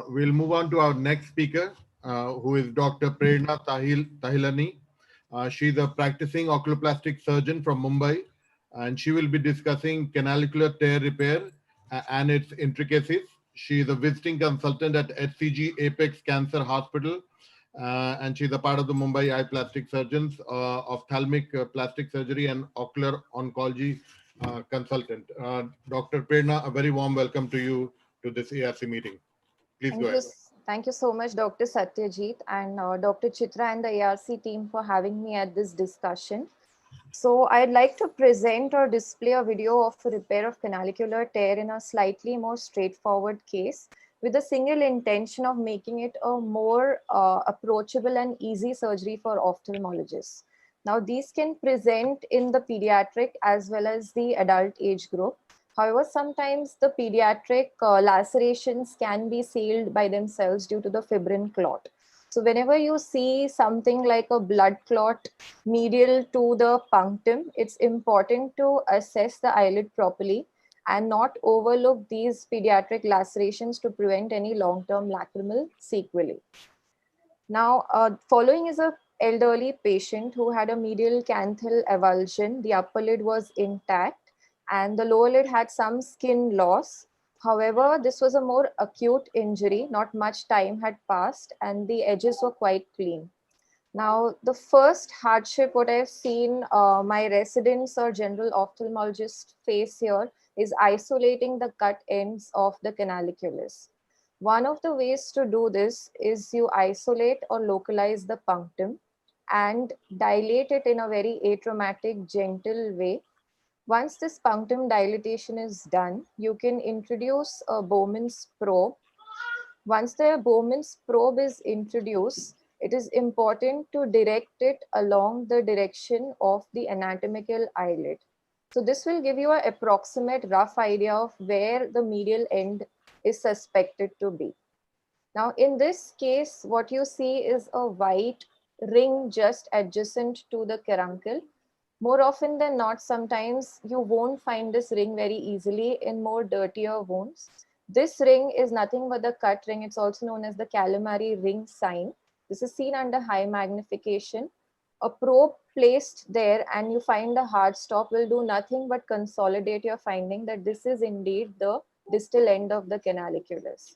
We'll move on to our next speaker, who is Dr. Prerna Tahilani. She's a practicing oculoplastic surgeon from Mumbai, and she will be discussing canalicular tear repair and its intricacies. She is a visiting consultant at HCG Apex Cancer Hospital, and she's a part of the Mumbai Eye Plastic Surgeons, ophthalmic plastic surgery and ocular oncology consultant. Dr. Prerna, a very warm welcome to you to this ARC meeting. Please go ahead. Thank you so much, Dr. Satyajit and Dr. Chitra and the ARC team for having me at this discussion. So I'd like to present or display a video of a repair of canalicular tear in a slightly more straightforward case with a single intention of making it a more approachable and easy surgery for ophthalmologists. Now, these can present in the pediatric as well as the adult age group. However, sometimes the pediatric lacerations can be sealed by themselves due to the fibrin clot. So whenever you see something like a blood clot medial to the punctum, it's important to assess the eyelid properly and not overlook these pediatric lacerations to prevent any long-term lacrimal sequelae. Now, following is a elderly patient who had a medial canthal avulsion. The upper lid was intact and the lower lid had some skin loss. However, this was a more acute injury, not much time had passed and the edges were quite clean. Now, the first hardship what I've seen my residents or general ophthalmologist face here is isolating the cut ends of the canaliculus. One of the ways to do this is you isolate or localize the punctum and dilate it in a very atraumatic, gentle way. Once this punctum dilatation is done, you can introduce a Bowman's probe. Once the Bowman's probe is introduced, it is important to direct it along the direction of the anatomical eyelid. So this will give you an approximate rough idea of where the medial end is suspected to be. Now, in this case, what you see is a white ring just adjacent to the caruncle. More often than not, sometimes you won't find this ring very easily in more dirtier wounds. This ring is nothing but the cut ring. It's also known as the calamari ring sign. This is seen under high magnification. A probe placed there and you find a hard stop will do nothing but consolidate your finding that this is indeed the distal end of the canaliculus.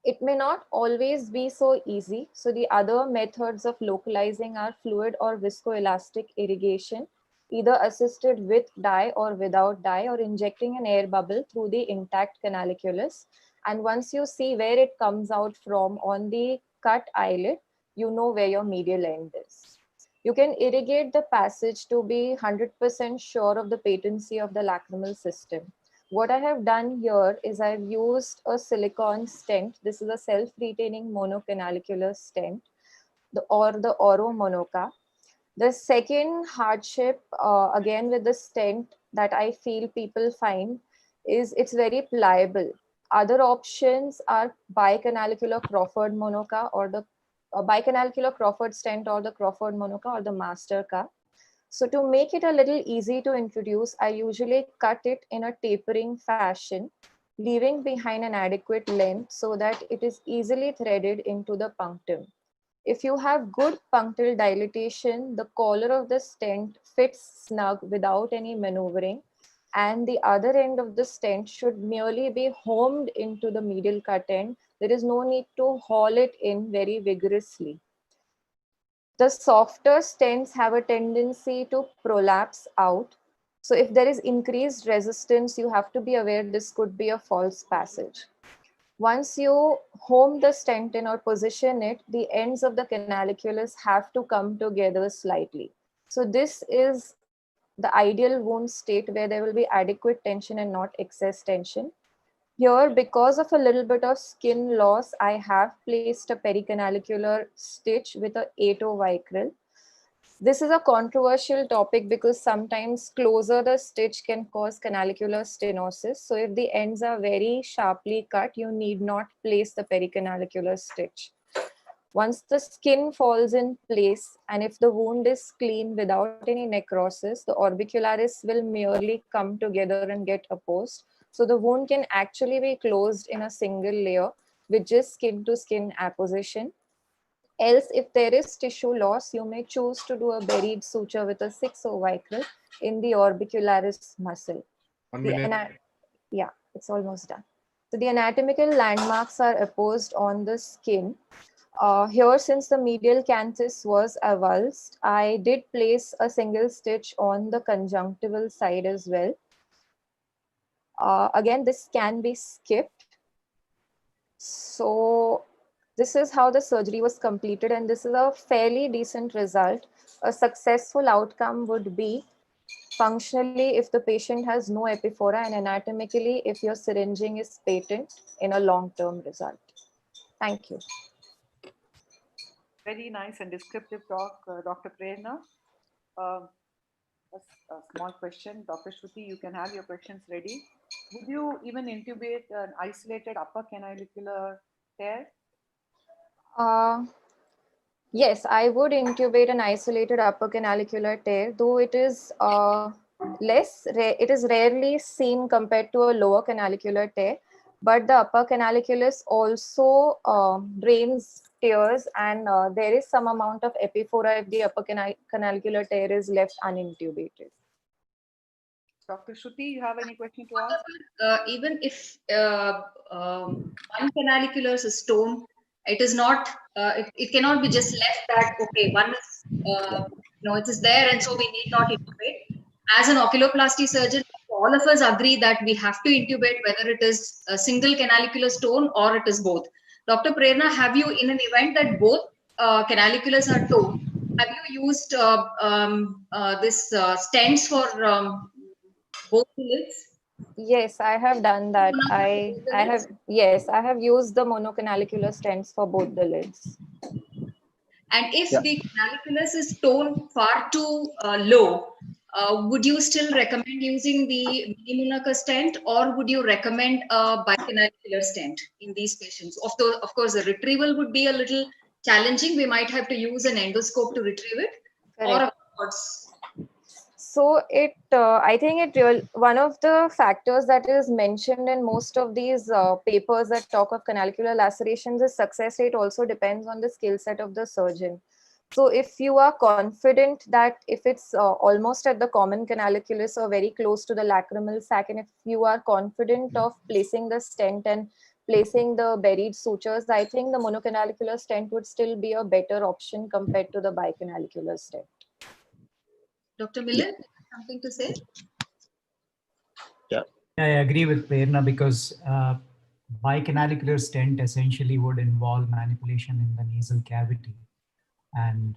It may not always be so easy. So the other methods of localizing are fluid or viscoelastic irrigation, either assisted with dye or without dye, or injecting an air bubble through the intact canaliculus. And once you see where it comes out from on the cut eyelid, you know where your medial end is. You can irrigate the passage to be 100% sure of the patency of the lacrimal system. What I have done here is I've used a silicone stent. This is a self-retaining monocanalicular stent, or the Oro Monoca. The second hardship, again with the stent, that I feel people find is it's very pliable. Other options are bicanalicular Crawford Monoca or the bicanalicular Crawford stent or the Crawford Monoca or the Masterca. So to make it a little easy to introduce, I usually cut it in a tapering fashion, leaving behind an adequate length so that it is easily threaded into the punctum. If you have good punctal dilatation, the collar of the stent fits snug without any maneuvering, and the other end of the stent should merely be homed into the medial cut end. There is no need to haul it in very vigorously. The softer stents have a tendency to prolapse out. So if there is increased resistance, you have to be aware this could be a false passage. Once you home the stent in or position it, the ends of the canaliculus have to come together slightly. So this is the ideal wound state where there will be adequate tension and not excess tension. Here, because of a little bit of skin loss, I have placed a pericanalicular stitch with a atovicryl. This is a controversial topic because sometimes closer the stitch can cause canalicular stenosis. So if the ends are very sharply cut, you need not place the pericanalicular stitch. Once the skin falls in place and if the wound is clean without any necrosis, the orbicularis will merely come together and get opposed. So the wound can actually be closed in a single layer with just skin to skin apposition. Else, if there is tissue loss, you may choose to do a buried suture with a 6 cervical in the orbicularis muscle. 1 minute. Yeah, it's almost done. So the anatomical landmarks are apposed on the skin. Here, since the medial canthus was avulsed, I did place a single stitch on the conjunctival side as well. Again, this can be skipped. So this is how the surgery was completed, and this is a fairly decent result. A successful outcome would be functionally if the patient has no epiphora, and anatomically if your syringing is patent in a long-term result. Thank you. Very nice and descriptive talk, Dr. Prerna. A small question, Dr. Shruti, you can have your questions ready. Would you even intubate an isolated upper canalicular tear? Yes, I would intubate an isolated upper canalicular tear, though it is it is rarely seen compared to a lower canalicular tear, but the upper canaliculus also drains tears, and there is some amount of epiphora if the upper canalicular tear is left unintubated. Dr. Shruti, you have any question to ask? Even if one canaliculus is stone, it is not, it cannot be just left that, okay, one is, it is there and so we need not intubate. As an oculoplasty surgeon, all of us agree that we have to intubate whether it is a single canalicular stone or it is both. Dr. Prerna, have you, in an event that both canaliculus are torn, have you used this stents for both the lids? Yes, I have done that. I have used the monocanalicular stents for both the lids. And if the canaliculus is torn far too low, would you still recommend using the Mini-Munakka stent, or would you recommend a bicanalicular stent in these patients? Of course, the retrieval would be a little challenging. We might have to use an endoscope to retrieve it. Correct. Or of course. So I think one of the factors that is mentioned in most of these papers that talk of canalicular lacerations is success rate also depends on the skill set of the surgeon. So if you are confident that if it's almost at the common canaliculus or very close to the lacrimal sac, and if you are confident of placing the stent and placing the buried sutures, I think the monocanalicular stent would still be a better option compared to the bicanalicular stent. Dr. Milind, something to say? Yeah, I agree with Prerna because bicanalicular stent essentially would involve manipulation in the nasal cavity, and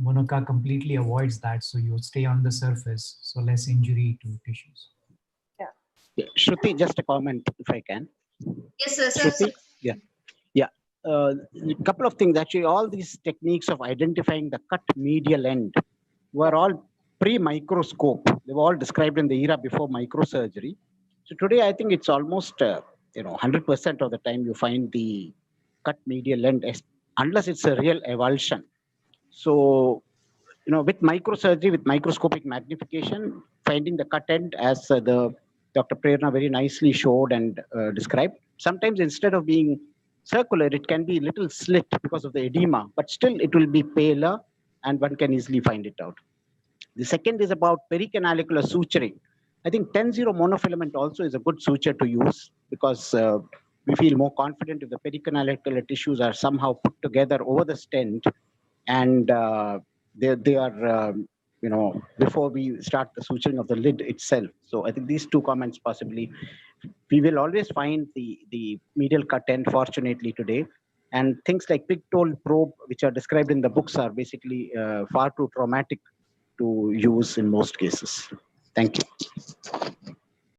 Munakka completely avoids that. So you stay on the surface, so less injury to tissues. Yeah. Shruti, just a comment if I can. Yes, sir. Shruti, yeah. A couple of things actually. All these techniques of identifying the cut medial end were all pre-microscope. They were all described in the era before microsurgery. So today, I think it's almost 100% of the time you find the cut medial end, unless it's a real avulsion. So with microsurgery, with microscopic magnification, finding the cut end, as the Dr. Prerna very nicely showed and described. Sometimes instead of being circular, it can be a little slit because of the edema, but still it will be paler and one can easily find it out. The second is about pericanalicular suturing. I think 10-0 monofilament also is a good suture to use because we feel more confident if the pericanalicular tissues are somehow put together over the stent and they are, before we start the suturing of the lid itself. So I think these two comments possibly, we will always find the medial cut end, fortunately today. And things like pig-toe probe, which are described in the books, are basically far too traumatic to use in most cases. Thank you.